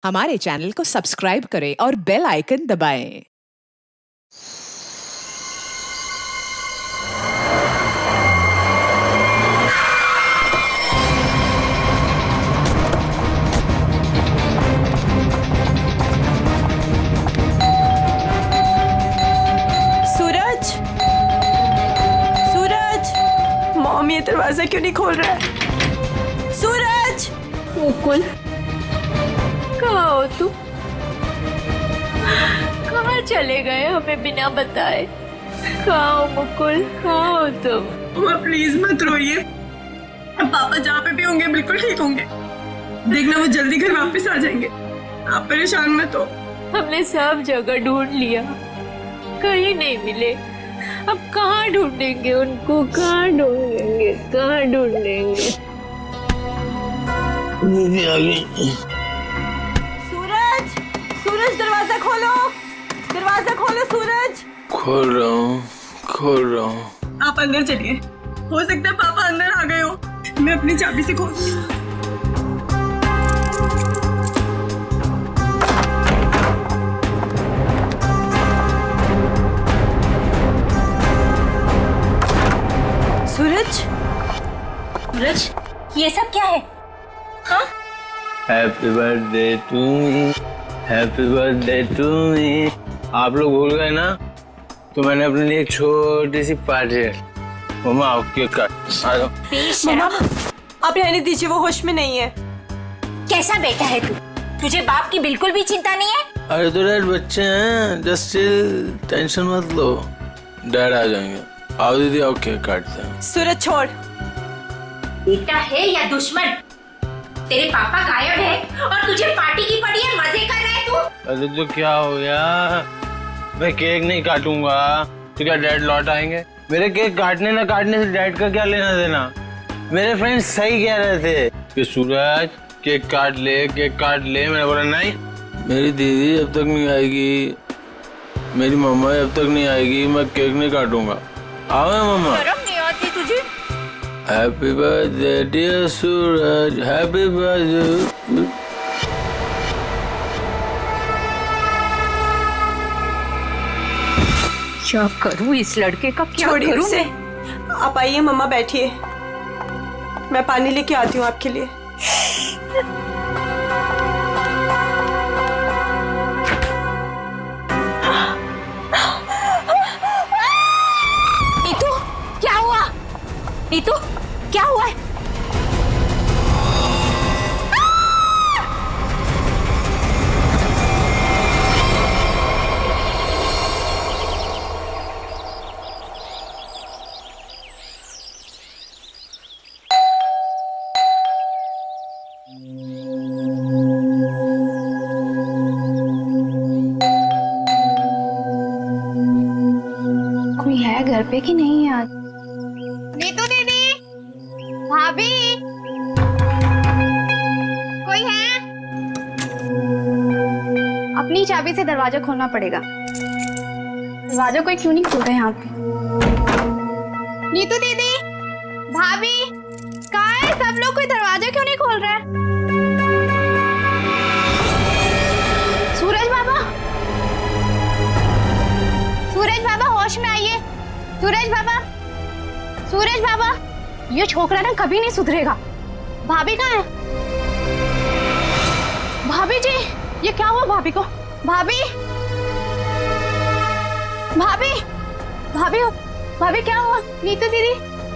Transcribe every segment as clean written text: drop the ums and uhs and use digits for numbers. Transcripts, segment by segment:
हमारे चैनल को सब्सक्राइब करें और बेल आइकन दबाएं। सूरज, सूरज, मॉम ये दरवाजा क्यों नहीं खोल रहा है? सूरज, मुकुल, कहाँ हो तुम? कहाँ चले गए हमें बिना बताए? कहाँ हो मुकुल, कहाँ हो तुम? मम्मा प्लीज मत रोइए। पापा जहाँ पे भी होंगे बिल्कुल ठीक होंगे। देखना वो जल्दी घर वापस आ जाएंगे। आप परेशान मत हो। हमने सब जगह ढूंढ लिया, कहीं नहीं मिले। अब कहाँ ढूंढेंगे उनको? कहाँ ढूंढेंगे? कहाँ ढूंढेंगे? सूरज, सूरज दरवाजा खोलो, दरवाजा खोलो सूरज। खोल रहा हूँ। आप अंदर चलिए, हो सकता है पापा अंदर आ गए हो। मैं अपनी चाबी से खोलती हूँ। सूरज, सूरज, ये सब क्या है? हाँ? Happy birthday to me, happy birthday to me. आप लोग भूल गए ना, तो मैंने अपने लिए एक छोटी सी पार्टी है। मम्मा आओ केक काट। आ जाओ। मम्मा आप रहने दीजिए, वो होश में नहीं है। कैसा बेटा है तू? तुझे बाप की बिल्कुल भी चिंता नहीं है? अरे तो डैड बच्चे हैं, जस्ट चिल, टेंशन मत लो, डैड आ जाएंगे। आओ दीदी आओ केक काटते हैं। सूरज छोड़। बेटा है या दुश्मन? तेरे पापा गायब है और तुझे पार्टी की पड़ी है, मजे कर रहा है तू? अरे तो क्या हो गया, मैं केक नहीं काटूंगा तो क्या डैड लौट आएंगे? मेरे केक काटने ना काटने से डैड का क्या लेना देना? मेरे फ्रेंड्स सही कह रहे थे कि सूरज केक काट ले, केक काट ले। मैंने बोला नहीं, मेरी दीदी जब तक नहीं आएगी, मेरी मम्मा जब तक नहीं आएगी, मैं केक नहीं काटूंगा। आओ मम्मा। शर्म नहीं आती तुझे? हैप्पी बर्थडे डियर सूरज, हैप्पी बर्थडे। क्या करूँ इस लड़के का? क्या छोड़िए करूँ उसे। आप आइए मम्मा, बैठिए, मैं पानी लेके आती हूँ आपके लिए। नीतू, क्या हुआ? नीतू, क्या हुआ है? कोई है घर पे कि नहीं यार? नीतू दीदी, भाभी, कोई है? अपनी चाबी से दरवाजा खोलना पड़ेगा। दरवाजा कोई क्यों नहीं खोल रहा है यहाँ पे? नीतू दीदी, भाभी, कहाँ है सब लोग? कोई दरवाजा क्यों नहीं खोल रहा है? सूरज बाबा, सूरज बाबा होश में आइए। सूरज बाबा, सूरज बाबा, ये छोकरा ना कभी नहीं सुधरेगा। भाभी कहाँ है? भाभी जी, ये क्या हुआ भाभी को? भाभी, भाभी, भाभी, भाभी क्या हुआ? नीतू दीदी,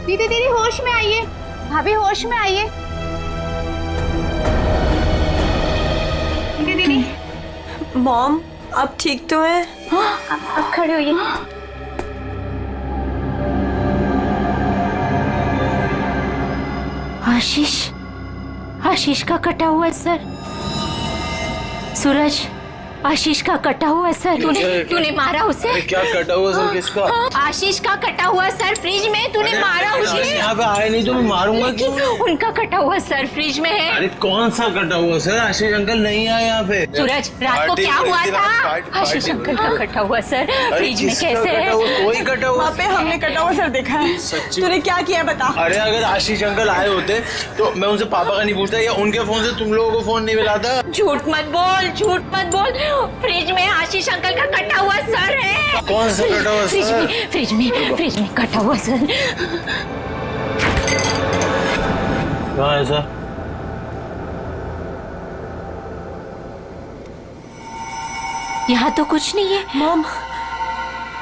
नीतू दीदी होश में आइए। भाभी होश में आइए। नीतू दीदी, मॉम आप ठीक तो हैं? अब खड़े होइए। आशीष का कटा हुआ है सर। सूरज, आशीष का कटा हुआ सर। तूने मारा उसे? अरे क्या कटा हुआ सर किसका? आशीष का कटा हुआ सर फ्रिज में, तूने मारा उसे? यहाँ पे आए नहीं तो मैं मारूंगा क्यों? उनका कटा हुआ सर फ्रिज में है। अरे कौन सा कटा हुआ सर? आशीष अंकल नहीं आए यहाँ पे। सूरज, रात को क्या हुआ था? आशीष अंकल का कटा हुआ सर फ्रिज में कैसे है? कोई कटा हुआ? वहाँ पे हमने कटा हुआ सर देखा है। सच्ची? तूने क्या किया बता। अरे अगर आशीष अंकल आए होते तो मैं उनसे पापा का नहीं पूछता या उनके फोन से तुम लोगों को फोन नहीं मिलाता। झूठ मत बोल, झूठ मत बोल। फ्रिज में आशीष अंकल का कटा हुआ सर है। कौन सा कटा हुआ सर? फ्रिज में कटा हुआ सर। कहाँ है सर? यहाँ तो कुछ नहीं है। मॉम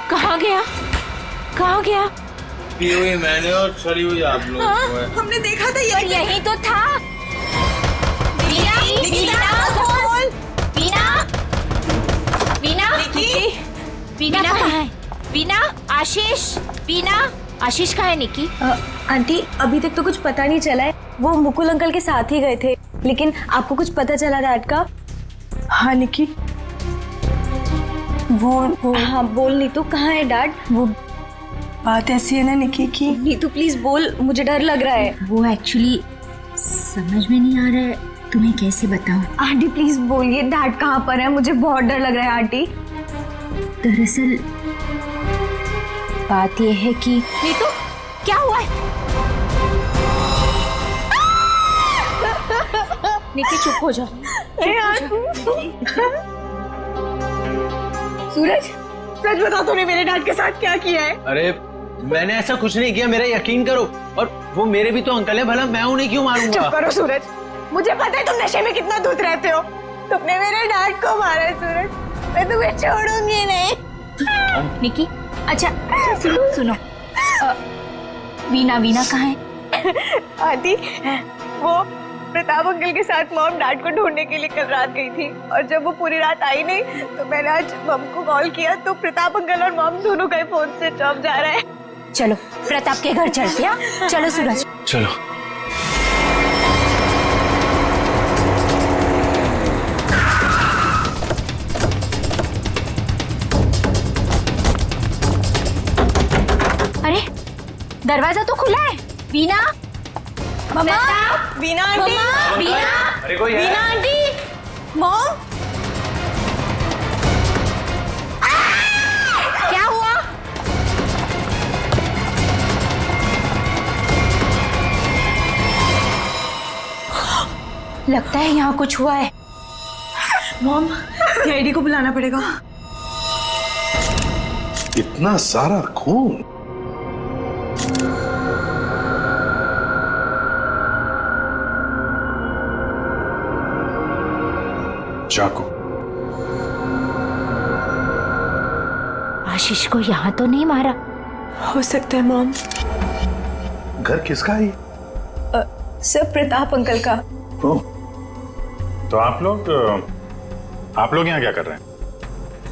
कहाँ गया? कहाँ गया? पी हुई मैंने और सड़ी हुई आप लोग। हमने देखा था ये। यही तो था। वीना कहाँ है? वीना, आशीष, वीना, आशीष कहाँ है? निकी आंटी अभी तक तो कुछ पता नहीं चला है। वो मुकुल अंकल के साथ ही गए थे, लेकिन आपको कुछ पता चला डैड का? हाँ निकी, वो हाँ बोल नीतू, कहाँ है डैड? वो बात ऐसी है ना निकी की। नीतू प्लीज बोल, मुझे डर लग रहा है। वो एक्चुअली समझ में नहीं आ रहा है, तुम्हें कैसे बताऊं। आंटी प्लीज बोलिए डैड कहाँ पर है, मुझे बहुत डर लग रहा है आंटी। दरअसल बात यह है कि नीतू क्या हुआ है? निकी चुप हो जाओ। सूरज, सच बता तूने मेरे डैड के साथ क्या किया है? अरे मैंने ऐसा कुछ नहीं किया, मेरा यकीन करो। और वो मेरे भी तो अंकल है, भला मैं उन्हें क्यों मारूंगा? चुप करो सूरज, मुझे पता है तुम नशे में कितना धुत रहते हो। तुमने मेरे डैड को मारा है सूरज, मैं तुम्हें छोड़ूंगी नहीं। निकी अच्छा सुनो, वीना कहाँ है? आंटी, वो प्रताप अंकल के साथ मॉम डैड को ढूंढने के लिए कल रात गई थी, और जब वो पूरी रात आई नहीं तो मैंने आज मॉम को कॉल किया तो प्रताप अंकल और मॉम दोनों का फोन स्विच ऑफ जा रहा है। चलो प्रताप के घर चलते हैं। चलो सूरज। चलो। अरे दरवाजा तो खुला है। वीना, मम्मा, वीना आंटी, वीना, अरे कोई है? Veena aunty, mom. क्या हुआ? लगता है यहाँ कुछ हुआ है। मॉम, सीआईडी को बुलाना पड़ेगा। इतना सारा खून? चाकू। आशीष को यहाँ तो नहीं मारा? हो सकता है मॉम। घर किसका है? सर प्रताप अंकल का। ओह, तो आप लोग यहाँ क्या कर रहे हैं?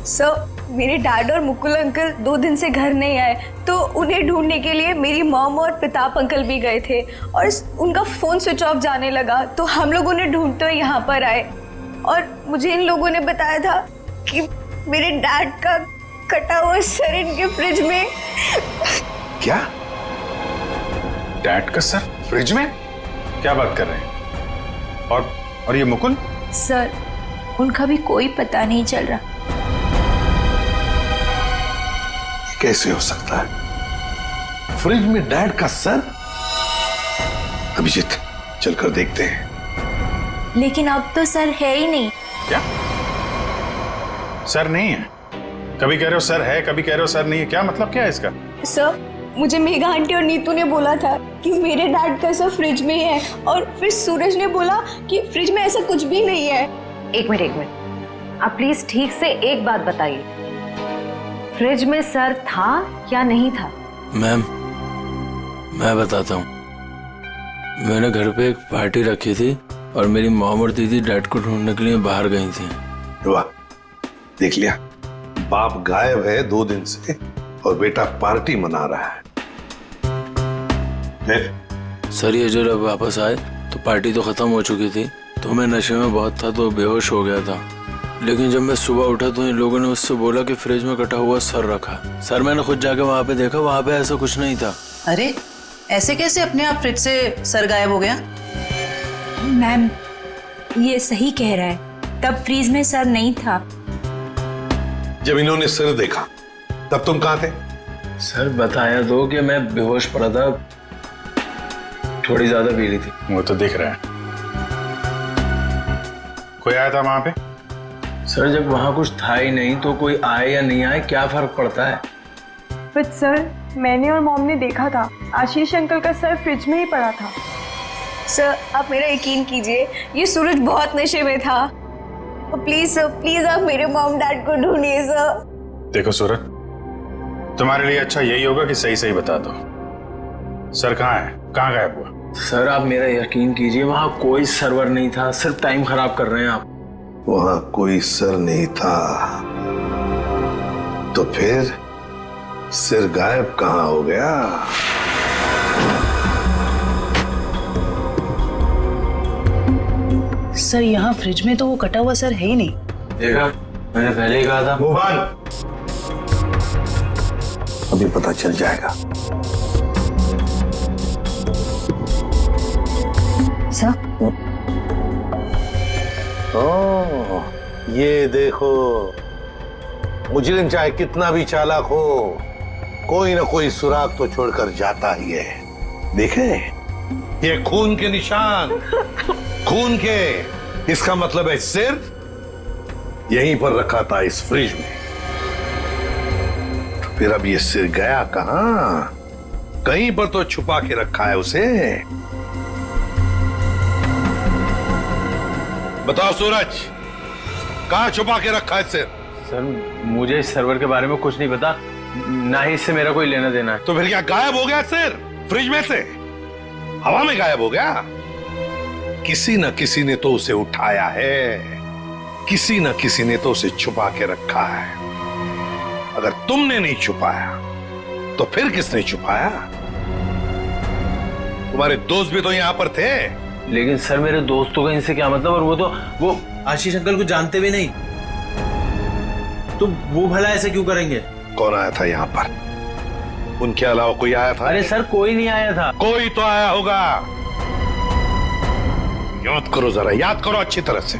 सर मेरे डैड और मुकुल अंकल 2 दिन से घर नहीं आए, तो उन्हें ढूंढने के लिए मेरी मॉम और प्रताप अंकल भी गए थे, और उनका फोन स्विच ऑफ जाने लगा तो हम लोग उन्हें ढूंढते हुए यहाँ पर आए, और मुझे इन लोगों ने बताया था कि मेरे डैड का कटा हुआ सर इनके फ्रिज में। क्या? डैड का सर फ्रिज में? क्या बात कर रहे हैं? और ये मुकुल? सर उनका भी कोई पता नहीं चल रहा। कैसे हो सकता है? फ्रिज में डैड का सर? अभिजीत, चलकर देखते हैं। लेकिन अब तो सर है ही नहीं। क्या? सर नहीं है? कभी कह रहे हो सर है, कभी कह रहे हो सर नहीं है, क्या मतलब क्या है इसका? सर मुझे मेघा आंटी और नीतू ने बोला था कि मेरे डैड का सर फ्रिज में है, और फिर सूरज ने बोला कि फ्रिज में ऐसा कुछ भी नहीं है। एक मिनट, आप प्लीज ठीक से एक बात बताइए, फ्रिज में सर था या नहीं था? मैम, मैं बताता हूँ। मैंने घर पे एक पार्टी रखी थी और मेरी मॉम और दीदी डैड को ढूंढने के लिए बाहर गई थी। वाह, देख लिया, बाप गायब है 2 दिन से और बेटा पार्टी मना रहा है। सर ये जब वापस आए तो पार्टी तो खत्म हो चुकी थी, तो मैं नशे में बहुत था तो बेहोश हो गया था। लेकिन जब मैं सुबह उठा तो इन लोगों ने मुझसे बोला कि फ्रिज में कटा हुआ सर रखा। सर मैंने खुद जाके वहाँ पे देखा, वहाँ पे ऐसा कुछ नहीं था। अरे ऐसे कैसे अपने आप फ्रिज से सर गायब हो गया? मैम ये सही कह रहा है, तब फ्रीज में सर नहीं था। जब इन्होंने सिर देखा तब तुम कहाँ थे? सर बताया तो कि मैं बेहोश पड़ा था, थोड़ी ज्यादा पी ली थी। वो तो दिख रहा है। कोई आया था वहां पे? सर जब वहाँ कुछ था ही नहीं तो कोई आए या नहीं आए क्या फर्क पड़ता है? बट सर मैंने और मॉम ने देखा था, आशीष अंकल का सर फ्रिज में ही पड़ा था। सर आप मेरा यकीन कीजिए, ये सूरज बहुत नशे में था। प्लीज सर, प्लीज आप मेरे मॉम डैड को ढूंढिए सर। देखो सूरज, तुम्हारे लिए अच्छा यही होगा कि सही सही बता दो, सर कहाँ है, कहाँ गायब हुआ? सर आप मेरा यकीन कीजिए, वहाँ कोई सर्वर नहीं था, सिर्फ टाइम खराब कर रहे हैं आप। वहां कोई सर नहीं था तो फिर सिर गायब कहाँ हो गया? सर यहाँ फ्रिज में तो वो कटा हुआ सर है ही नहीं। देखा, मैंने पहले ही कहा था। मोहन, अभी पता चल जाएगा। सर ओह, ये देखो, मुजरिम चाहे कितना भी चालाक हो, कोई ना कोई सुराग तो छोड़कर जाता ही है। देखे, ये खून के निशान, खून के। इसका मतलब है सिर यहीं पर रखा था इस फ्रिज में। तो फिर अब ये सिर गया कहां? कहीं पर तो छुपा के रखा है उसे। बताओ सूरज, कहां छुपा के रखा है सिर? सर मुझे इस सर्वर के बारे में कुछ नहीं पता, ना ही इससे मेरा कोई लेना देना है। तो फिर क्या गायब हो गया सिर फ्रिज में से? हवा में गायब हो गया? किसी न किसी ने तो उसे उठाया है, किसी न किसी ने तो उसे छुपा के रखा है। अगर तुमने नहीं छुपाया तो फिर किसने छुपाया? तुम्हारे दोस्त भी तो यहां पर थे। लेकिन सर मेरे दोस्तों का इनसे क्या मतलब? और वो आशीष अंकल को जानते भी नहीं, तो वो भला ऐसे क्यों करेंगे? कौन आया था यहाँ पर? उनके अलावा कोई आया था? अरे सर कोई नहीं आया था। कोई तो आया होगा। याद करो जरा, याद करो अच्छी तरह से।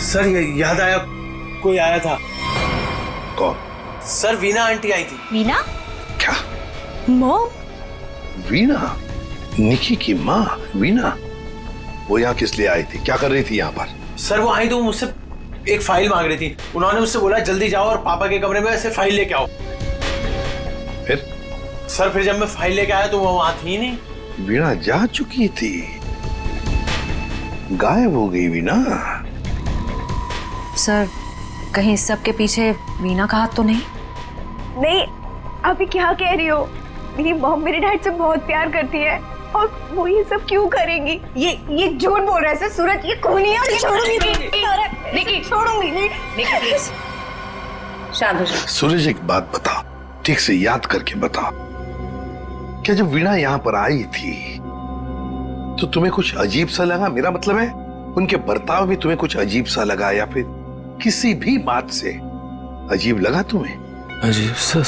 सर याद आया, कोई आया था। कौन? सर वीना आंटी आई थी। वीना? क्या? मॉम? वीना? निकी की माँ वीना? वो यहाँ किस लिए आई थी? क्या कर रही थी यहाँ पर? सर वो आई तो मुझसे एक फाइल मांग रही थी। उन्होंने मुझसे बोला जल्दी जाओ और पापा के कमरे में ऐसे फाइल लेके आओ। फिर? सर फिर जब मैं फाइल लेके आया तो वो वहां थी ही नहीं। वीणा जा चुकी थी, गायब हो गई वीणा। सर कहीं इस सब के पीछे वीना का हाथ तो नहीं? नहीं, आप ये क्या कह रही हो? मेरी मॉम मेरे डैड से बहुत प्यार करती है और वो ये सब क्यों करेंगी? ये झूठ बोल रहा है सर। सूरज ये खूनी है और ये छोड़ूंगी नहीं, छोड़ूंगी नहीं। शांत हो जाओ। सूरज एक बात बताओ, ठीक से याद करके बताओ, क्या जब वीणा यहाँ पर आई थी तो तुम्हें कुछ अजीब सा लगा? मेरा मतलब है उनके बर्ताव में तुम्हें कुछ अजीब सा लगा, या फिर किसी भी बात से अजीब लगा तुम्हें? अजीब सा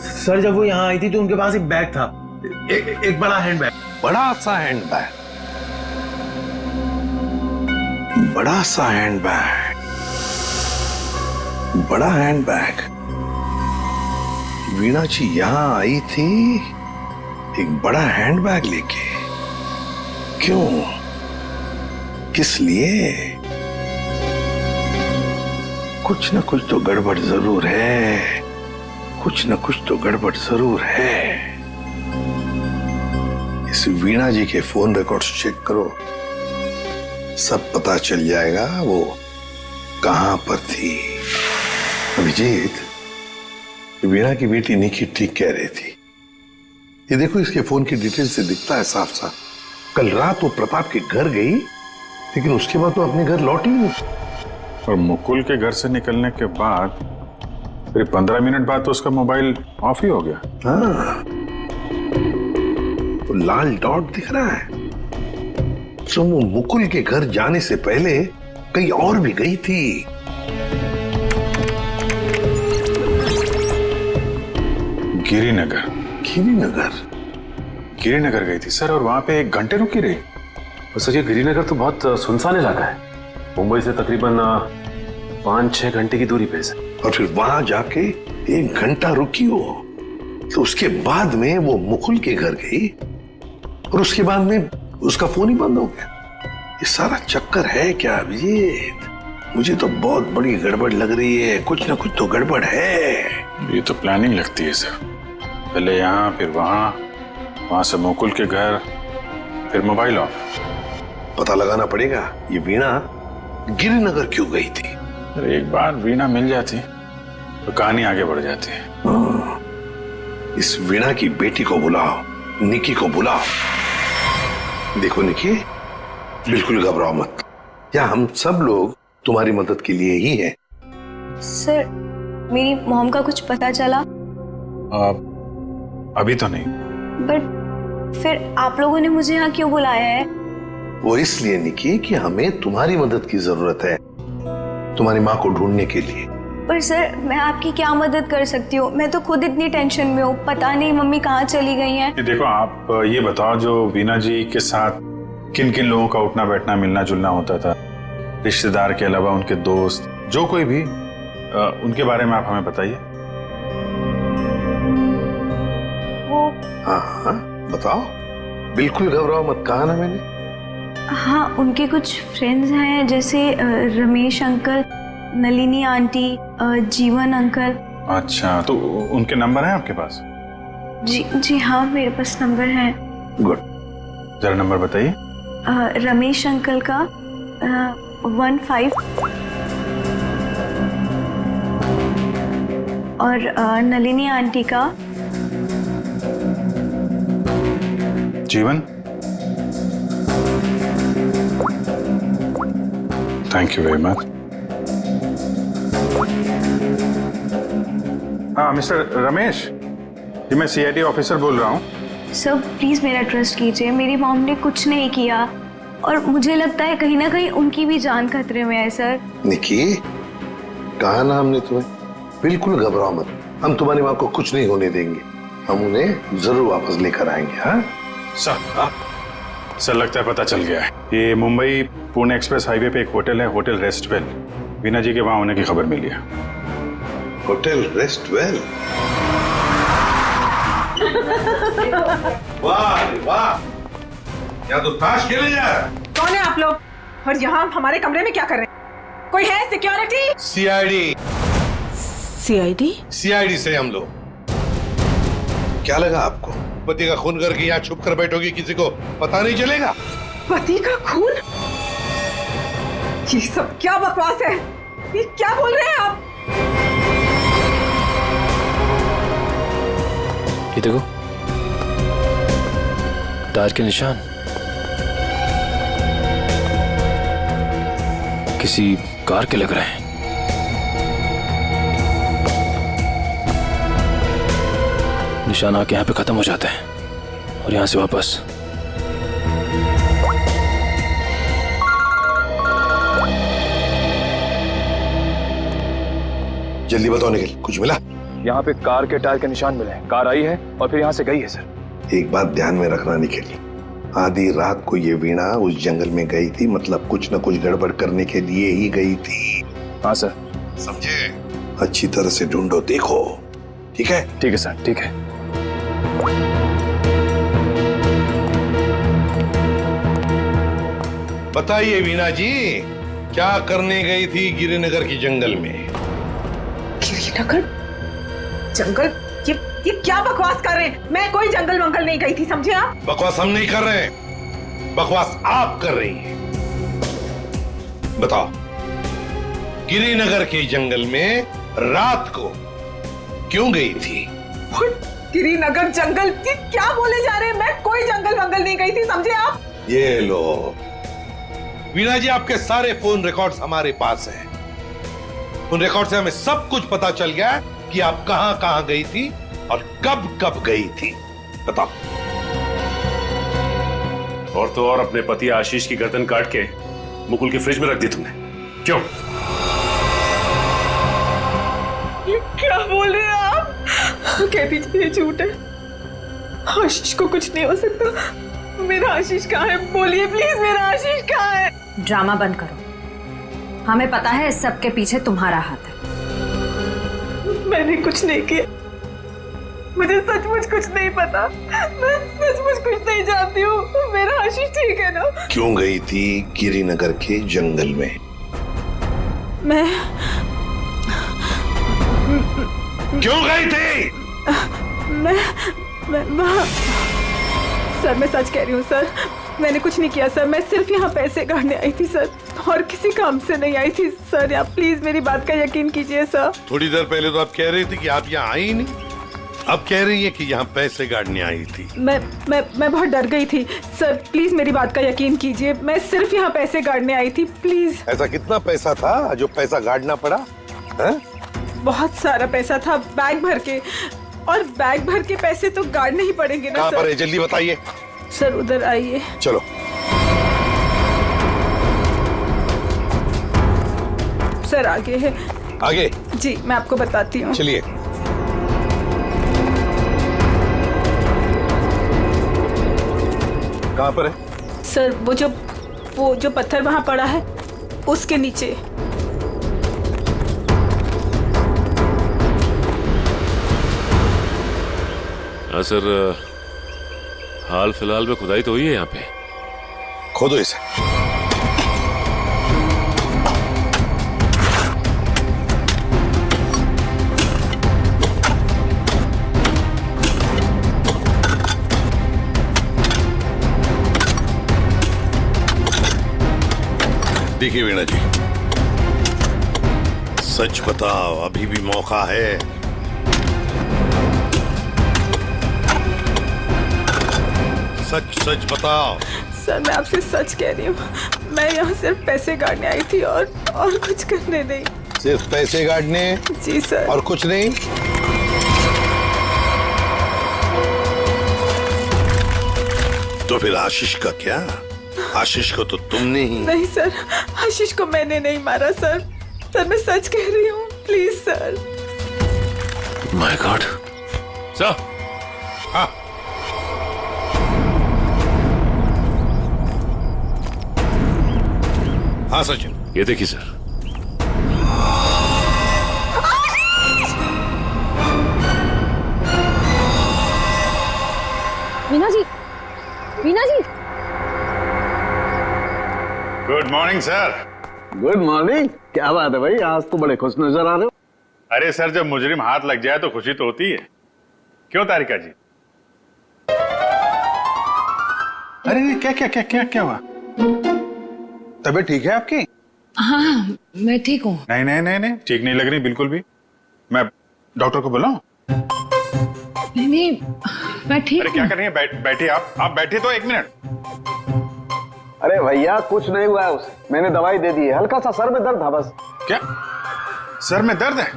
सर जब वो यहाँ आई थी तो उनके पास एक बैग था, एक बड़ा हैंड बैग। बड़ा सा हैंड बैग? बड़ा सा हैंड बैग? बड़ा हैंड बैग? वीणा जी यहां आई थी एक बड़ा हैंड बैग लेके? क्यों? किस लिए? कुछ ना कुछ तो गड़बड़ जरूर है, कुछ ना कुछ तो गड़बड़ जरूर है। इस वीणा जी के फोन रिकॉर्ड्स चेक करो, सब पता चल जाएगा वो कहां पर थी। अभिजीत, वीणा की बेटी निकी ठीक कह रही थी। ये देखो, इसके फोन की डिटेल से दिखता है साफ साफ, कल रात वो प्रताप के घर गई लेकिन उसके बाद तो अपने घर लौट ही नहीं। और मुकुल के घर से निकलने के बाद फिर 15 मिनट बाद तो उसका मोबाइल ऑफ ही हो गया। हाँ, वो लाल डॉट दिख रहा है, तो वो मुकुल के घर जाने से पहले कहीं और भी गई थी। गिरिनगर। गिरिनगर? गिरिनगर गई थी सर, और वहां पे 1 घंटे रुकी रही। सर ये गिरिनगर तो बहुत सुनसान इलाका है, मुंबई से तकरीबन 5-6 घंटे की दूरी पे है। और फिर वहां जाके 1 घंटा रुकी हो, तो उसके बाद में वो मुकुल के घर गई और उसके बाद में उसका फोन ही बंद हो गया। ये सारा चक्कर है क्या अभिजीत? मुझे तो बहुत बड़ी गड़बड़ लग रही है, कुछ ना कुछ तो गड़बड़ है। ये तो प्लानिंग लगती है सर, पहले यहाँ फिर वहां, वहां से मुकुल के घर, फिर मोबाइल ऑफ। पता लगाना पड़ेगा ये वीणा गिरिनगर क्यों गई थी। अरे एक बार वीणा मिल जाती तो कहानी आगे बढ़ जाती है। इस वीणा की बेटी को बुलाओ, निकी को बुलाओ। देखो निकी, बिल्कुल घबराओ मत, या हम सब लोग तुम्हारी मदद के लिए ही हैं। सर मेरी मॉम का कुछ पता चला? अभी तो नहीं। बट फिर आप लोगों ने मुझे यहाँ क्यों बुलाया है? वो इसलिए निकी कि हमें तुम्हारी मदद की जरूरत है, तुम्हारी माँ को ढूंढने के लिए। पर सर मैं आपकी क्या मदद कर सकती हूँ? मैं तो खुद इतनी टेंशन में हूँ, पता नहीं मम्मी कहाँ चली गई हैं। देखो आप ये बताओ, जो वीणा जी के साथ किन किन लोगों का उठना बैठना मिलना जुलना होता था, रिश्तेदार के अलावा उनके दोस्त, जो कोई भी, उनके बारे में आप हमें बताइए। वो हाँ बताओ, बिल्कुल घबराओ मत, कहा ना मैंने। हाँ उनके कुछ फ्रेंड्स हैं, जैसे रमेश अंकल, नलिनी आंटी, जीवन अंकल। अच्छा, तो उनके नंबर हैं आपके पास? जी हाँ मेरे पास नंबर है। गुड, जरा नंबर बताइए। रमेश अंकल का 15 और नलिनी आंटी का जीवन। Thank you very much. हाँ मिस्टर रमेश, जी मैं CID ऑफिसर बोल रहा हूँ। सर प्लीज मेरा ट्रस्ट कीजिए, मेरी मॉम ने कुछ नहीं किया और मुझे लगता है कहीं ना कहीं उनकी भी जान खतरे में है। सर निकी, कहा ना हमने तुम्हें, बिल्कुल घबराओ मत, हम तुम्हारी माँ को कुछ नहीं होने देंगे, हम उन्हें जरूर वापस लेकर आएंगे। हाँ सर लगता है पता चल गया है। ये मुंबई पुणे एक्सप्रेस हाईवे पे एक होटल है, होटल रेस्टवेल। वीणा जी के वहां होने की खबर मिली है। होटल रेस्टवेल? वाह वाह, यहाँ तो ताश खेले जा रहा है। कौन है आप लोग और यहाँ हमारे कमरे में क्या कर रहे हैं? कोई है सिक्योरिटी? CID से हम लोग। क्या लगा आपको, पति का खून करके यहाँ छुप कर बैठोगी, किसी को पता नहीं चलेगा? पति का खून? ये सब क्या बकवास है? ये क्या बोल रहे हैं आप? ये देखो, तार के निशान, किसी कार के लग रहे हैं। निशान आके यहाँ पे खत्म हो जाते हैं और यहाँ से वापस। जल्दी बताओ निखिल, कुछ मिला? यहाँ पे कार के टायर के निशान मिले हैं, कार आई है और फिर यहाँ से गई है सर। एक बात ध्यान में रखना निखिल, आधी रात को ये वीणा उस जंगल में गई थी, मतलब कुछ न कुछ गड़बड़ करने के लिए ही गई थी। हाँ सर। समझे? अच्छी तरह से ढूंढो, देखो। ठीक है? ठीक है सर, ठीक है। बताइए वीणा जी, क्या करने गई थी गिरिनगर की जंगल में? गिरिनगर जंगल? ये क्या बकवास कर रहे हैं? मैं कोई जंगल वंगल नहीं गई थी, समझे आप? बकवास हम नहीं कर रहे हैं, बकवास आप कर रही हैं। बताओ, गिरिनगर के जंगल में रात को क्यों गई थी? गिरिनगर जंगल? क्या बोले जा रहे हैं? मैं कोई जंगल वंगल नहीं गई थी, समझे आप? ये लो वीणा जी, आपके सारे फोन रिकॉर्ड्स हमारे पास हैं। उन रिकॉर्ड से हमें सब कुछ पता चल गया कि आप कहां कहां गई थी और कब कब गई थी। बताओ। और तो और अपने पति आशीष की गर्दन काट के मुकुल की फ्रिज में रख दी तुमने, क्यों? ये क्या बोल रहे हैं आप? कह दीजिए ये झूठ है। आशीष को कुछ नहीं हो सकता। मेरा आशीष कहाँ है? बोलिए प्लीज, मेरा आशीष कहाँ है? ड्रामा बंद करो। हमें पता है इस सब के पीछे तुम्हारा हाथ है। मैंने कुछ नहीं किया। मुझे सचमुच कुछ नहीं पता। मैं सचमुच कुछ नहीं जानती हूँ। मेरा आशीष ठीक है ना? क्यों गई थी गिरिनगर के जंगल में? मैं क्यों गई थी? मैं वहाँ। सर मैं सच कह रही हूँ सर, मैंने कुछ नहीं किया सर। मैं सिर्फ यहाँ पैसे काटने आई थी सर, और किसी काम से नहीं आई थी सर। आप प्लीज मेरी बात का यकीन कीजिए सर। थोड़ी देर पहले तो आप कह रही थी कि आप यहाँ आई ही नहीं, अब कह रही है कि यहाँ पैसे गाड़ने आई थी। मैं बहुत डर गई थी सर, प्लीज मेरी बात का यकीन कीजिए। मैं सिर्फ यहाँ पैसे गाड़ने आई थी, प्लीज। ऐसा कितना पैसा था जो पैसा गाड़ना पड़ा है? बहुत सारा पैसा था, बैग भर के। और बैग भर के पैसे तो गाड़ने ही पड़ेंगे ना कहाँ सर। पर है? जल्दी बताइए। सर उधर आइए। चलो। सर आगे है। आगे? जी मैं आपको बताती हूँ। चलिए। कहाँ पर है? सर वो जो पत्थर वहाँ पड़ा है उसके नीचे। हाँ सर, हाल फिलहाल में खुदाई तो हुई है यहाँ पे। खोदो इसे। देखिए वीणा जी, सच बताओ, अभी भी मौका है। सच सच बताओ। सर मैं आपसे सच कह रही हूँ, मैं यहाँ सिर्फ पैसे गाड़ने आई थी और कुछ करने नहीं। सिर्फ पैसे गाड़ने? जी सर। और कुछ नहीं? तो फिर आशीष का क्या? आशीष को तो तुमने ही। नहीं सर, आशीष को मैंने नहीं मारा सर। सर मैं सच कह रही हूँ, please sir. My god. Sir. हाँ। हाँ सचिन। ये देखिए sir. Veena ji, Veena ji. Good morning sir. Good morning. क्या बात है भाई, आज तो बड़े खुश नजर आ रहे हो। अरे सर, जब मुजरिम हाथ लग जाए तो खुशी तो होती है, क्यों तारिका जी? अरे क्या क्या क्या क्या क्या हुआ? तबीयत ठीक है आपकी? हाँ मैं ठीक हूँ। नहीं नहीं नहीं नहीं, ठीक नहीं लग रही बिल्कुल भी। मैं डॉक्टर को बुलाऊं? नहीं मैं ठीक। अरे क्या कर रही है? बैठिए आप बैठिए तो 1 मिनट। अरे भैया कुछ नहीं हुआ है उसे, मैंने दवाई दे दी है, हल्का सा सर में दर्द था बस। क्या सर में दर्द है?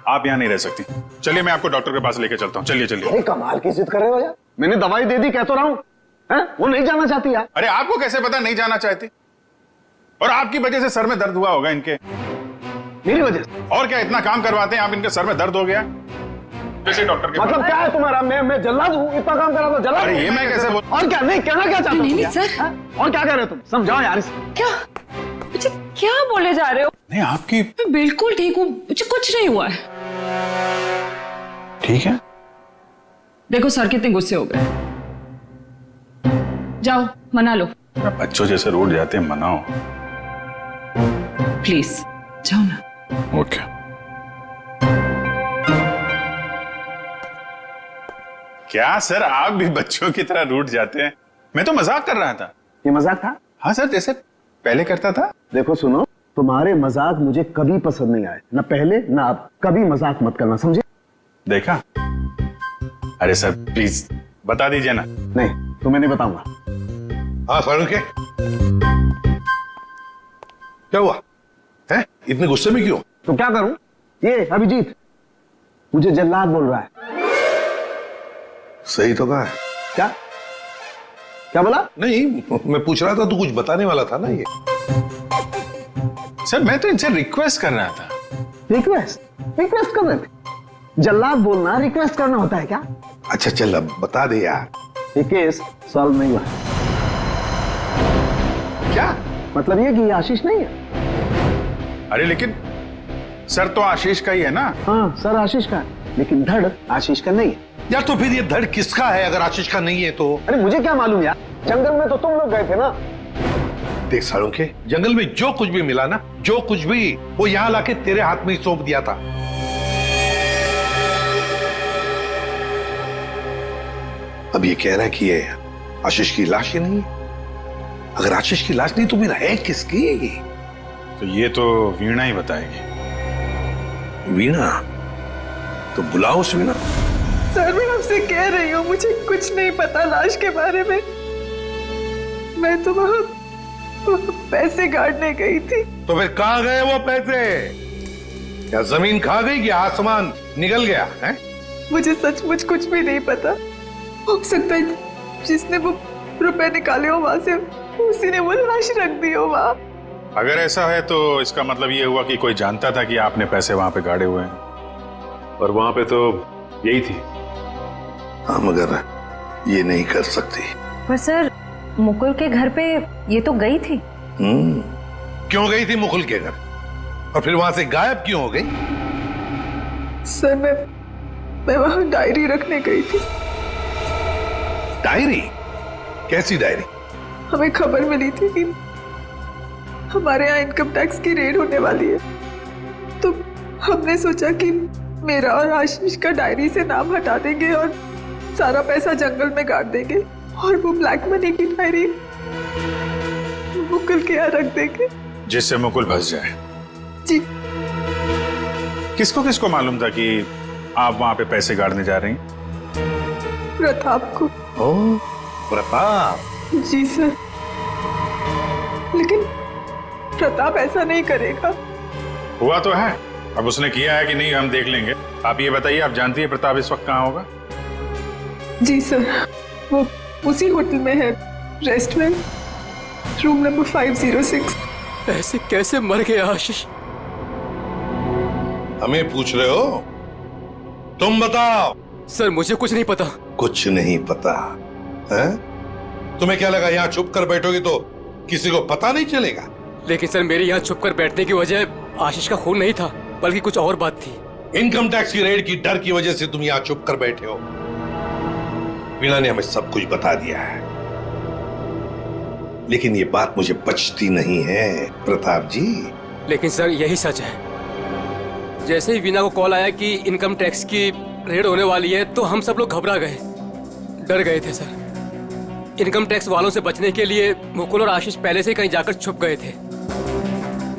आप यहाँ नहीं रह सकती, चलिए मैं आपको डॉक्टर के पास लेके चलता हूँ। चलिए चलिए। अरे कमाल की जिद कर रहे हो यार, मैंने दवाई दे दी, कह तो रहा हूँ। वो नहीं जाना चाहती यार। अरे आपको कैसे पता नहीं जाना चाहती? और आपकी वजह से सर में दर्द हुआ होगा इनके। मेरी वजह से? और क्या, इतना काम करवाते हैं आप, इनके सर में दर्द हो गया। जैसे डॉक्टर के मतलब क्या है तुम्हारा? मैं जल्लाद हूँ? इतना काम करा तो जल्लाद? अरे ये मैं कैसे बोल? और क्या? नहीं कहना क्या चाहते हो? नहीं सर। और क्या कह रहे हो तुम? समझाओ यार इसे। क्या मुझे क्या बोले जा रहे हो? नहीं आपकी। मैं बिल्कुल ठीक हूँ, मुझे कुछ नहीं हुआ है। ठीक है। देखो सर कितने गुस्से हो गए। जाओ मना लो। बच्चों जैसे रोड जाते हैं, मनाओ प्लीज, जाओ ना। ओके। क्या सर, आप भी बच्चों की तरह रूठ जाते हैं? मैं तो मजाक कर रहा था। ये मजाक था? हाँ सर, जैसे पहले करता था। देखो सुनो, तुम्हारे मजाक मुझे कभी पसंद नहीं आए, ना पहले ना अब। कभी मजाक मत करना, समझे? देखा? अरे सर प्लीज बता दीजिए ना। नहीं तुम्हें नहीं बताऊंगा। हाँ फारूक के क्या हुआ है? इतने गुस्से में क्यों? तो क्या करूं? ये अभिजीत मुझे जल्लाद बोल रहा है। सही तो कहा है। क्या? क्या बोला? नहीं, मैं पूछ रहा था, तू कुछ बताने वाला था ना ये। सर मैं तो इनसे रिक्वेस्ट कर रहा था। रिक्वेस्ट कर रहे थे? जल्लाद बोलना रिक्वेस्ट करना होता है क्या? अच्छा चल अब बता दे यार। ये केस सॉल्व नहीं हुआ। क्या मतलब ये कि ये आशीष नहीं है। अरे लेकिन सर तो आशीष का ही है ना। हाँ सर आशीष का है, लेकिन धड़ आशीष का नहीं है। यार तो फिर ये धड़ किसका है अगर आशीष का नहीं है तो? अरे मुझे क्या मालूम यार, जंगल में तो तुम लोग गए थे ना। देख साळुंखे, जंगल में जो कुछ भी मिला ना, जो कुछ भी, वो यहाँ लाके तेरे हाथ में ही सौंप दिया था। अब ये कह रहा है कि ये आशीष की लाश ही नहीं है। अगर आशीष की लाश नहीं तो फिर है किसकी? तो ये तो वीणा ही बताएगी। वीणा? तो बुलाओ उस वीणा। सर मैं आपसे कह रही हूँ, मुझे कुछ नहीं पता लाश के बारे में। मैं तो वहाँ पैसे गाड़ने गई थी। तो फिर कहाँ गए वो पैसे? क्या जमीन खा गई कि आसमान निकल गया है? मुझे सचमुच कुछ भी नहीं पता। हो सकता है जिसने वो रुपए निकाले हो वहां से, उसी ने वो लाश रख दी हो वहां। अगर ऐसा है तो इसका मतलब ये हुआ कि कोई जानता था कि आपने पैसे वहां पे गाड़े हुए हैं, और वहां पे तो यही थी। हाँ मगर ये नहीं कर सकती। पर सर मुकुल के घर पे ये तो गई थी। क्यों गई थी मुकुल के घर? और फिर वहां से गायब क्यों हो गई? सर मैं वहां डायरी रखने गई थी। डायरी? कैसी डायरी? हमें खबर मिली थी कि हमारे यहाँ इनकम टैक्स की रेड होने वाली है, तो हमने सोचा कि मेरा और आशीष का डायरी से नाम हटा देंगे और सारा पैसा जंगल में गाड़ देंगे, और वो ब्लैक मनी की डायरी मुकुल के यहाँ रख देंगे, जिससे मुकुल फंस जाए। जी। किसको किसको मालूम था कि आप वहां पे पैसे गाड़ने जा रही हैं? प्रताप को। ओह प्रताप? जी सर, लेकिन प्रताप ऐसा नहीं करेगा। हुआ तो है, अब उसने किया है कि नहीं हम देख लेंगे। आप ये बताइए, आप जानती है प्रताप इस वक्त कहाँ होगा? जी सर, वो उसी होटल में है, रेस्टोरेंट, रूम नंबर 506। ऐसे कैसे मर गया आशीष? हमें पूछ रहे हो? तुम बताओ। सर मुझे कुछ नहीं पता। कुछ नहीं पता है? तुम्हें क्या लगा यहाँ छुप कर बैठोगे तो किसी को पता नहीं चलेगा? लेकिन सर मेरे यहाँ छुप कर बैठने की वजह आशीष का खून नहीं था, बल्कि कुछ और बात थी। इनकम टैक्स की रेड की डर की वजह से तुम यहाँ छुप कर बैठे हो। वीणा ने हमें सब कुछ बता दिया है, लेकिन ये बात मुझे पचती नहीं है प्रताप जी। लेकिन सर यही सच है। जैसे ही वीणा को कॉल आया कि इनकम टैक्स की रेड होने वाली है, तो हम सब लोग घबरा गए, डर गए थे सर। इनकम टैक्स वालों से बचने के लिए मुकुल और आशीष पहले से ही कहीं जाकर छुप गए थे।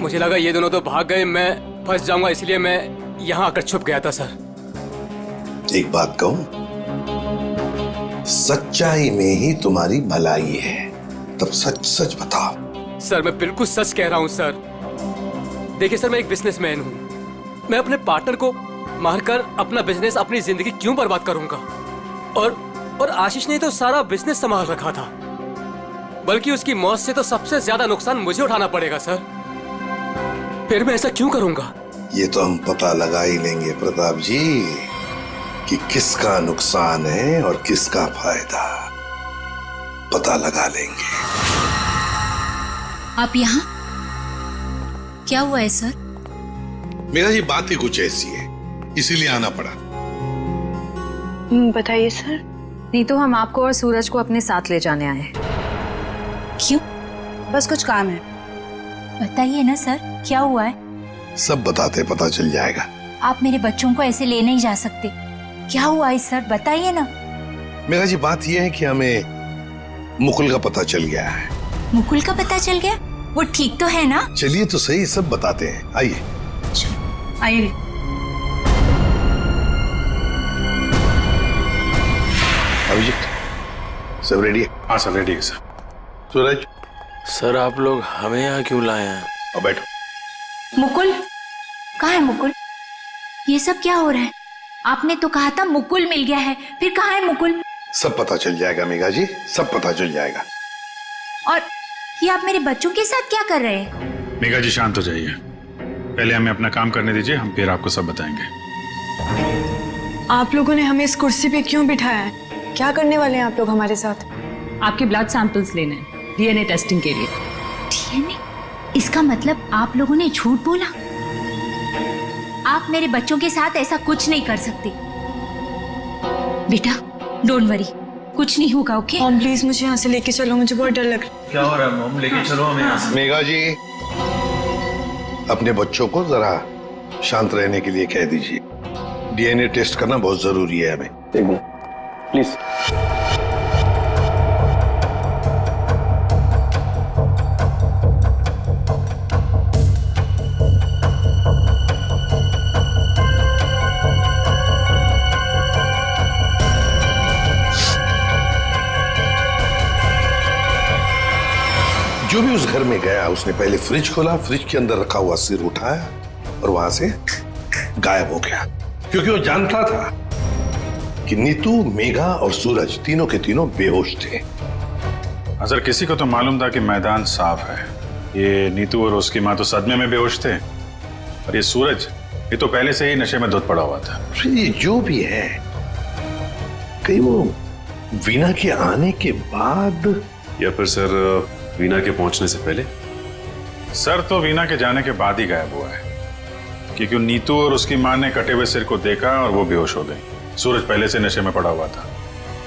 मुझे लगा ये दोनों तो भाग गए, मैं फंस जाऊंगा, इसलिए मैं यहाँ आकर छुप गया था सर। एक बात कहूं, सच्चाई में ही तुम्हारी भलाई है, तब सच सच बताओ। सर मैं बिल्कुल सच कह रहा हूँ सर। देखिए सर, मैं एक बिजनेसमैन हूँ। मैं अपने पार्टनर को मारकर अपना बिजनेस, अपनी जिंदगी क्यों बर्बाद करूंगा? और आशीष ने तो सारा बिजनेस संभाल रखा था, बल्कि उसकी मौत से तो सबसे ज्यादा नुकसान मुझे उठाना पड़ेगा सर। फिर मैं ऐसा क्यों करूंगा? ये तो हम पता लगा ही लेंगे प्रताप जी कि किसका नुकसान है और किसका फायदा, पता लगा लेंगे। आप यहाँ? क्या हुआ है सर? मेरा ये बात ही कुछ ऐसी है, इसीलिए आना पड़ा। बताइए सर। नहीं तो हम आपको और सूरज को अपने साथ ले जाने आए हैं। क्यों? बस कुछ काम है। बताइए ना सर, क्या हुआ है? सब बताते पता चल जाएगा। आप मेरे बच्चों को ऐसे ले नहीं जा सकते। क्या हुआ है सर, बताइए ना। मेरा जी बात यह है कि हमें मुकुल का पता चल गया है। मुकुल का पता चल गया? वो ठीक तो है ना? चलिए तो सही, सब बताते हैं, आइए। आइए। अभिजीत सब रेडी है? हाँ सर रेडी है सर। सूरज सर आप लोग हमें यहाँ क्यों लाए हैं? अब बैठो। मुकुल कहाँ है? मुकुल, ये सब क्या हो रहा है? आपने तो कहा था मुकुल मिल गया है, फिर कहाँ है मुकुल? सब पता चल जाएगा मेघा जी, सब पता चल जाएगा। और ये आप मेरे बच्चों के साथ क्या कर रहे हैं? मेघा जी शांत हो जाइए, पहले हमें अपना काम करने दीजिए, हम फिर आपको सब बताएंगे। आप लोगों ने हमें इस कुर्सी पे क्यों बिठाया है? क्या करने वाले हैं आप लोग हमारे साथ? आपके ब्लड सैंपल्स लेने हैं डीएनए टेस्टिंग के लिए। डीएनए? इसका मतलब आप लोगों ने झूठ बोला? आप मेरे बच्चों के साथ ऐसा कुछ नहीं कर सकते। बेटा डोंट वरी, कुछ नहीं होगा। ओके मॉम प्लीज मुझे यहाँ से लेके चलो, मुझे बहुत डर लग रहा है। क्या हो रहा है मॉम? लेके चलो हमें यहाँ से। मेघा जी अपने बच्चों को जरा शांत रहने के लिए कह दीजिए। डीएनए टेस्ट करना बहुत जरूरी है हमें। एक मिनट प्लीज। जो भी उस घर में गया उसने पहले फ्रिज खोला, फ्रिज के अंदर रखा हुआ सिर उठाया और वहां से गायब हो गया, क्योंकि वो जानता था कि नीतू, मेघा और सूरज तीनों के तीनों बेहोश थे। अगर किसी को तो मालूम था कि मैदान साफ है। ये नीतू और उसकी माँ तो सदमे में बेहोश थे, और ये सूरज ये तो पहले से ही नशे में धुत पड़ा हुआ था। फिर ये जो भी है, कहीं वो वीना के आने के बाद या फिर सर वीना के पहुंचने से पहले? सर तो वीना के जाने के बाद ही गायब हुआ है, क्योंकि नीतू और उसकी माँ ने कटे हुए सिर को देखा और वो बेहोश हो गई। सूरज पहले से नशे में पड़ा हुआ था,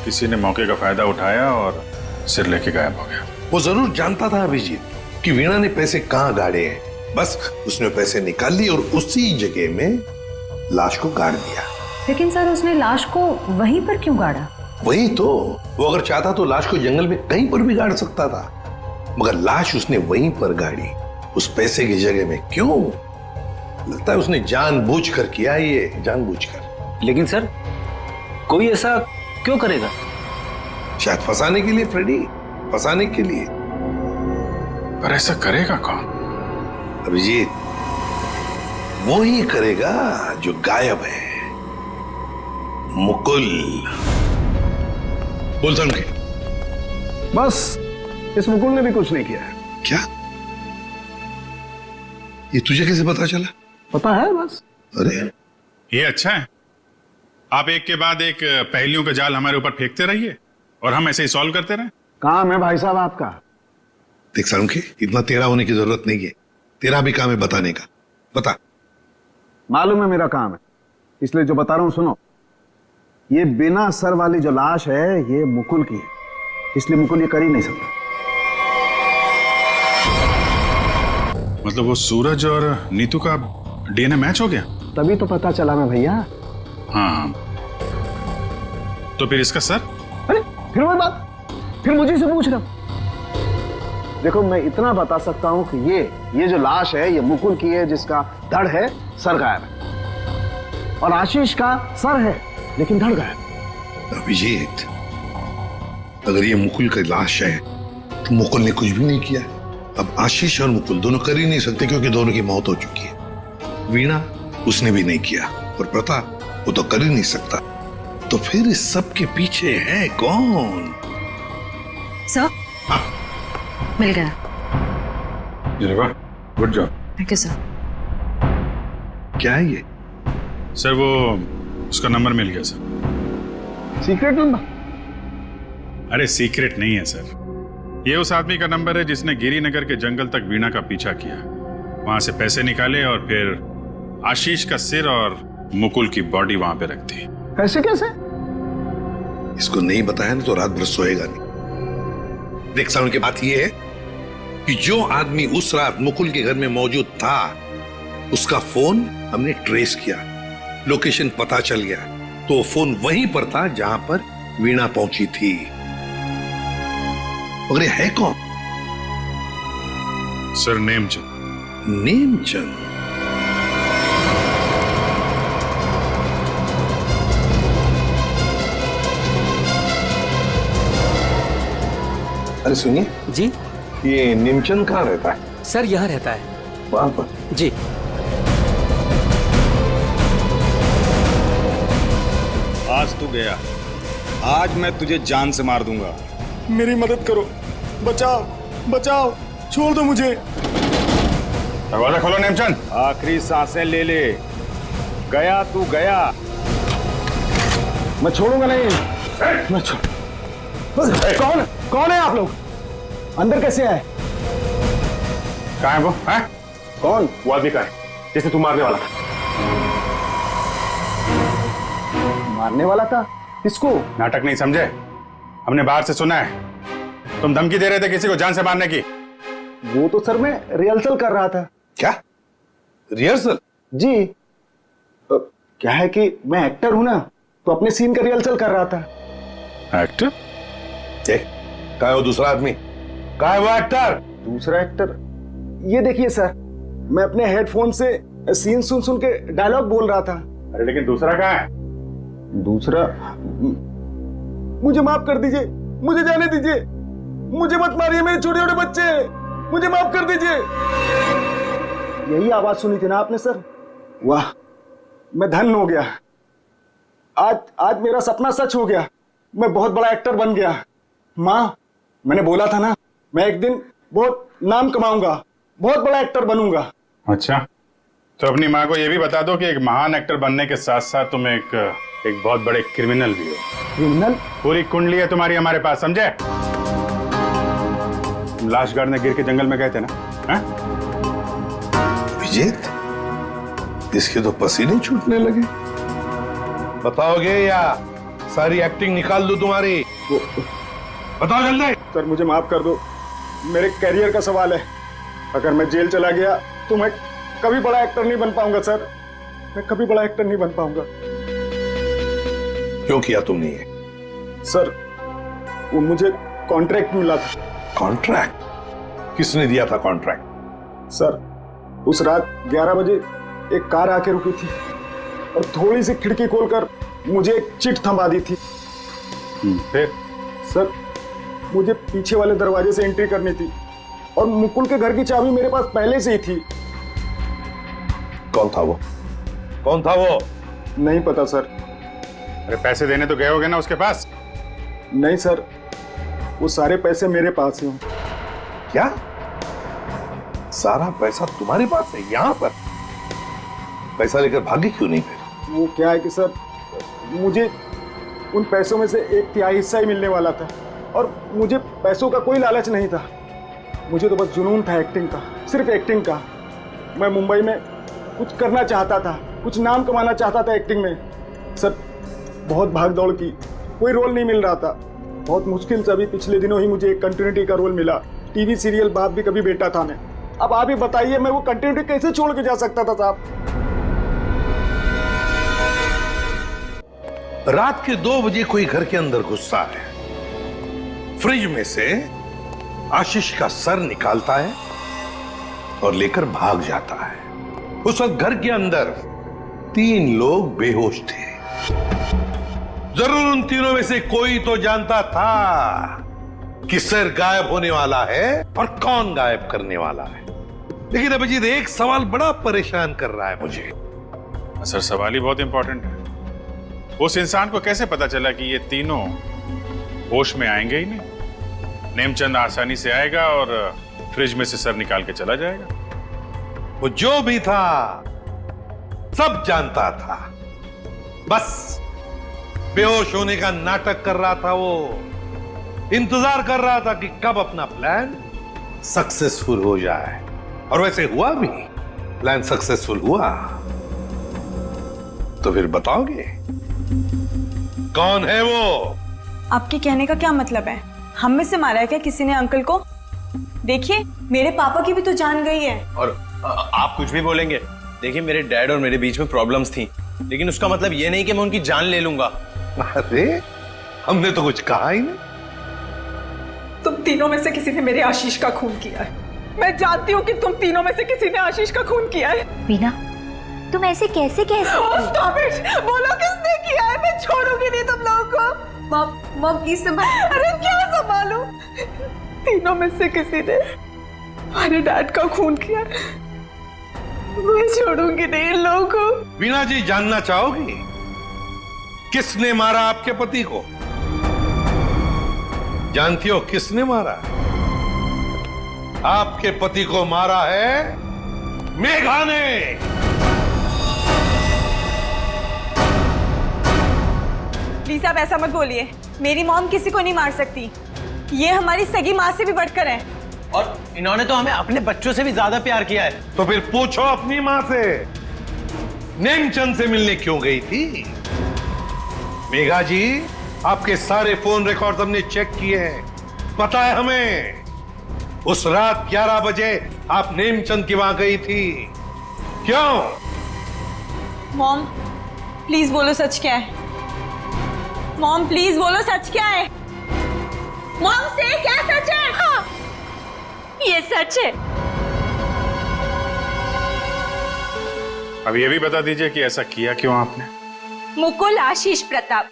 किसी ने मौके का फायदा उठाया और सिर लेके गायब हो गया। वो जरूर जानता था अभिजीत कि वीणा ने पैसे कहाँ गाड़े हैं, बस उसने पैसे निकाल लिए और उसी जगह में लाश को गाड़ दिया। लेकिन सर उसने लाश को वहीं पर क्यों गाड़ा? वही तो, वो अगर चाहता तो लाश को जंगल में कहीं पर भी गाड़ सकता था, मगर लाश उसने वहीं पर गाड़ी, उस पैसे की जगह में। क्यों? लगता है उसने जानबूझकर किया, ये जानबूझकर। लेकिन सर कोई ऐसा क्यों करेगा? शायद फंसाने के लिए फ्रेडी, फंसाने के लिए। पर ऐसा करेगा कौन? अभिजीत वो ही करेगा जो गायब है, मुकुल। बोल समझे? बस इस मुकुल ने भी कुछ नहीं किया है। क्या? ये तुझे कैसे पता चला? पता है बस। अरे ये अच्छा है, आप एक के बाद एक पहेलियों का जाल हमारे ऊपर फेंकते रहिए और हम ऐसे ही सॉल्व करते रहे। काम है भाई साहब आपका। देख सारुंखे, इतना तेरा होने की जरूरत नहीं है, तेरा भी काम है बताने का। बता। मालूम है मेरा काम है, इसलिए जो बता रहा हूं सुनो। ये बिना सर वाली जो लाश है ये मुकुल की है, इसलिए मुकुल ये कर ही नहीं सकता। मतलब वो सूरज और नीतू का डीएनए मैच हो गया? तभी तो पता चला ना भैया। हाँ, तो फिर इसका सर? अरे फिर वही बात, फिर मुझे से पूछ रहा। देखो मैं इतना बता सकता हूं कि ये जो लाश है ये मुकुल की है, जिसका धड़ है, सर गायब है। और आशीष का सर है लेकिन धड़ गायब। अभिजीत अगर ये मुकुल की लाश है तो मुकुल ने कुछ भी नहीं किया। अब आशीष और मुकुल दोनों कर ही नहीं सकते, क्योंकि दोनों की मौत हो चुकी है। वीणा उसने भी नहीं किया, और प्रताप वो तो कर ही नहीं सकता। तो फिर इस सब के पीछे है कौन? सर मिल गया। अरे वाह, good job. Thank you sir. क्या है ये? सर वो उसका नंबर मिल गया सर। Secret number? अरे सीक्रेट नहीं है सर, ये उस आदमी का नंबर है जिसने गिरिनगर के जंगल तक वीणा का पीछा किया, वहां से पैसे निकाले और फिर आशीष का सिर और मुकुल की बॉडी वहां पे रख दी। ऐसे कैसे? इसको नहीं बताया ना तो रात भर सोएगा नहीं। देख साउंड की बात यह है कि जो आदमी उस रात मुकुल के घर में मौजूद था उसका फोन हमने ट्रेस किया, लोकेशन पता चल गया, तो फोन वहीं पर था जहां पर वीणा पहुंची थी। मगर ये है कौन? सर नेमचंद। नेमचंद? अरे सुनिए जी, ये नेमचंद कहाँ रहता है? सर यहाँ रहता है। वहां पर? जी। आज तू गया, आज मैं तुझे जान से मार दूंगा। मेरी मदद करो, बचाओ बचाओ, छोड़ दो मुझे। दरवाजा खोलो नेमचंद। आखिरी सांसें ले ले, गया तू गया। मैं छोड़ूंगा नहीं। मैं कौन है आप लोग? अंदर कैसे आए? कहाँ है वो? है? कौन? वो आदमी कहाँ है जिसे तू मारने वाला था? मारने वाला था? किसको? नाटक नहीं समझे? हमने बाहर से सुना है तुम धमकी दे रहे थे किसी को जान से मारने की। वो तो सर मैं रिहर्सल कर रहा था। क्या रिहर्सल? जी क्या है कि मैं एक्टर हूं ना, तो अपने सीन का रिहर्सल कर रहा था। एक्टर? कहाँ है वो दूसरा आदमी? कहाँ है वो एक्टर? दूसरा एक्टर ये देखिए सर, मैं अपने हेडफोन से सीन सुन सुन के डायलॉग बोल रहा था। अरे लेकिन दूसरा कहाँ है? दूसरा मुझे माफ कर दीजिए, मुझे जाने दीजिए, मुझे मत मारिए, मेरे छोटे छोटे बच्चे, मुझे माफ कर दीजिए। यही आवाज सुनी थी ना आपने सर? वाह, मैं धन्य हो गया। आज मेरा सपना सच हो गया, मैं बहुत बड़ा एक्टर बन गया। माँ, मैंने बोला था ना, मैं एक दिन बहुत नाम कमाऊंगा, बहुत बड़ा एक्टर बनूंगा। अच्छा, तो अपनी माँ को यह भी बता दो कि एक महान एक्टर बनने के साथ साथ तुम एक बहुत बड़े क्रिमिनल भी हो। क्रिमिनल? पूरी कुंडली है तुम्हारी हमारे पास, समझे? तुम लाश गाड़ने गिर के जंगल में गए थे ना? विजेत, इसके तो पसीने छूटने लगे। बताओगे या सारी एक्टिंग निकाल दो तुम्हारी? बताओ जल्दी। सर मुझे माफ कर दो, मेरे करियर का सवाल है। अगर मैं जेल चला गया तो मैं कभी बड़ा एक्टर नहीं बन पाऊंगा सर, मैं कभी बड़ा एक्टर नहीं बन पाऊंगा। क्यों किया तुमने ये? सर वो मुझे कॉन्ट्रैक्ट मिला था। कॉन्ट्रैक्ट? किसने दिया था कॉन्ट्रैक्ट? सर उस रात 11 बजे एक कार आके रुकी थी और थोड़ी सी खिड़की खोलकर मुझे एक चिट थमा दी थी। फिर? सर मुझे पीछे वाले दरवाजे से एंट्री करनी थी और मुकुल के घर की चाबी मेरे पास पहले से ही थी। कौन था वो? कौन था वो? नहीं पता सर। अरे पैसे देने तो गए होगे ना उसके पास? नहीं सर, वो सारे पैसे मेरे पास ही हैं। क्या? सारा पैसा तुम्हारे पास है? यहाँ पर पैसा लेकर भागी क्यों नहीं फिर? वो क्या है कि सर, मुझे उन पैसों में से 1/3 हिस्सा ही मिलने वाला था और मुझे पैसों का कोई लालच नहीं था। मुझे तो बस जुनून था एक्टिंग का, सिर्फ एक्टिंग का। मैं मुंबई में कुछ करना चाहता था, कुछ नाम कमाना चाहता था एक्टिंग में। सर बहुत भाग दौड़ की, कोई रोल नहीं मिल रहा था। बहुत मुश्किल से अभी पिछले दिनों ही मुझे एक कंटिन्यूटी का रोल मिला। टीवी सीरियल बाप भी कभी बेटा था मैं। अब आप ही बताइए, मैं वो कंटिन्यूटी कैसे छोड़ के जा सकता था साहब? रात के 2 बजे कोई घर के अंदर घुसता है, फ्रिज में से आशीष का सर निकालता है और लेकर भाग जाता है। उस वक्त घर के अंदर 3 लोग बेहोश थे। जरूर उन तीनों में से कोई तो जानता था कि सर गायब होने वाला है और कौन गायब करने वाला है। लेकिन अभिजीत, एक सवाल बड़ा परेशान कर रहा है मुझे। सर सवाल ही बहुत इंपॉर्टेंट है। उस इंसान को कैसे पता चला कि ये तीनों होश में आएंगे ही नहीं? नेमचंद आसानी से आएगा और फ्रिज में से सर निकाल के चला जाएगा। वो जो भी था सब जानता था, बस बेहोश होने का नाटक कर रहा था। वो इंतजार कर रहा था कि कब अपना प्लान सक्सेसफुल हो जाए, और वैसे हुआ भी। प्लान सक्सेसफुल हुआ। तो फिर बताओगे कौन है वो? आपके कहने का क्या मतलब है? हम में से मारा है क्या किसी ने अंकल को? देखिए मेरे पापा की भी तो जान गई है। और आप कुछ भी बोलेंगे, देखिए मेरे डैड और मेरे बीच में प्रॉब्लम्स थी, लेकिन उसका मतलब ये नहीं कि मैं उनकी जान ले लूंगा। अरे हमने तो कुछ कहा ही नहीं। तुम तीनों में से किसी ने मेरे आशीष का खून किया है। मैं जानती हूँ कि तुम तीनों में से किसी ने आशीष का खून किया है। वीना, तुम ऐसे कैसे कह सकती हो? Stop it! बोलो किसने किया है? मैं छोड़ूंगी नहीं तुम लोगों को। मॉम प्लीज संभाल। अरे क्या संभालूं? तीनों में से किसी ने हमारे डैड का खून किया। मैं छोड़ूंगी नहीं इन लोगों को। वीना जी, जानना चाहोगी किसने मारा आपके पति को? जानती हो किसने मारा? आपके पति को मारा है मेघा ने। प्लीज आप ऐसा मत बोलिए। मेरी मॉम किसी को नहीं मार सकती। ये हमारी सगी माँ से भी बढ़कर है। और इन्होंने तो हमें अपने बच्चों से भी ज्यादा प्यार किया है। तो फिर पूछो अपनी माँ से, नेमचंद से मिलने क्यों गई थी? मेघा जी, आपके सारे फोन रिकॉर्ड हमने चेक किए हैं। पता है हमें, उस रात 11 बजे आप नेमचंद की वहां गई थी। क्यों? मॉम प्लीज बोलो सच क्या है। मॉम प्लीज बोलो सच क्या है। मॉम से क्या सच है? हाँ, ये सच है। अब ये भी बता दीजिए कि ऐसा किया क्यों आपने? मुकुल, आशीष, प्रताप,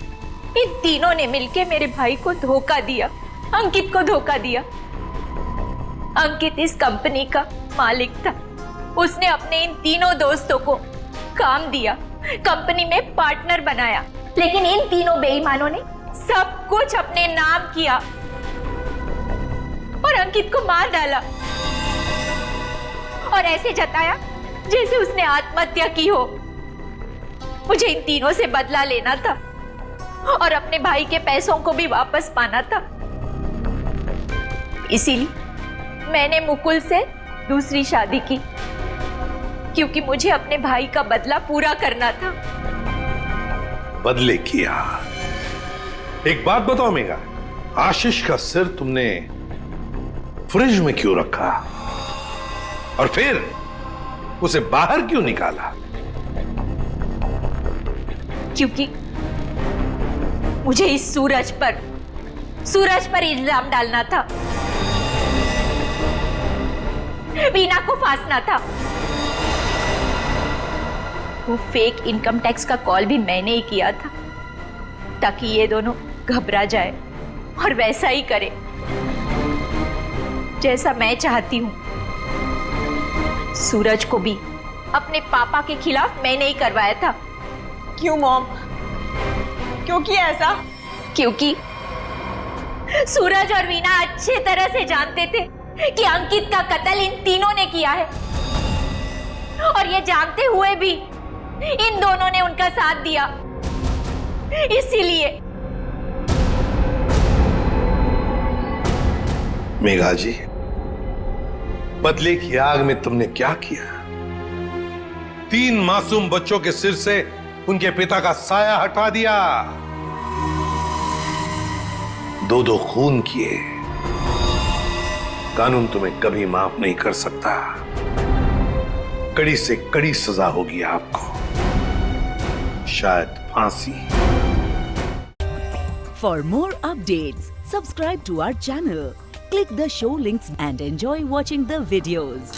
इन तीनों ने मिलके मेरे भाई को धोखा दिया, अंकित को धोखा दिया। अंकित इस कंपनी का मालिक था। उसने अपने इन तीनों दोस्तों को काम दिया, कंपनी में पार्टनर बनाया, लेकिन इन तीनों बेईमानों ने सब कुछ अपने नाम किया और अंकित को मार डाला और ऐसे जताया जैसे उसने आत्महत्या की हो। मुझे इन तीनों से बदला लेना था और अपने भाई के पैसों को भी वापस पाना था। इसीलिए मैंने मुकुल से दूसरी शादी की, क्योंकि मुझे अपने भाई का बदला पूरा करना था। बदले किया। एक बात बताओ मेघा, आशीष का सिर तुमने फ्रिज में क्यों रखा और फिर उसे बाहर क्यों निकाला? क्योंकि मुझे इस सूरज पर इल्जाम डालना था, वीना को फांसना था। वो फेक इनकम टैक्स का कॉल भी मैंने ही किया था ताकि ये दोनों घबरा जाए और वैसा ही करे जैसा मैं चाहती हूं। सूरज को भी अपने पापा के खिलाफ मैंने ही करवाया था। क्यों मॉम? क्यों किया ऐसा? क्योंकि सूरज और वीना अच्छे तरह से जानते थे कि अंकित का कत्ल इन तीनों ने किया है, और ये जानते हुए भी इन दोनों ने उनका साथ दिया। इसीलिए मेघा जी, बदले की आग में तुमने क्या किया? 3 मासूम बच्चों के सिर से उनके पिता का साया हटा दिया, 2 खून किए। कानून तुम्हें कभी माफ नहीं कर सकता। कड़ी से कड़ी सजा होगी आपको, शायद फांसी। For more updates, subscribe to our channel, click the show links and enjoy watching the videos.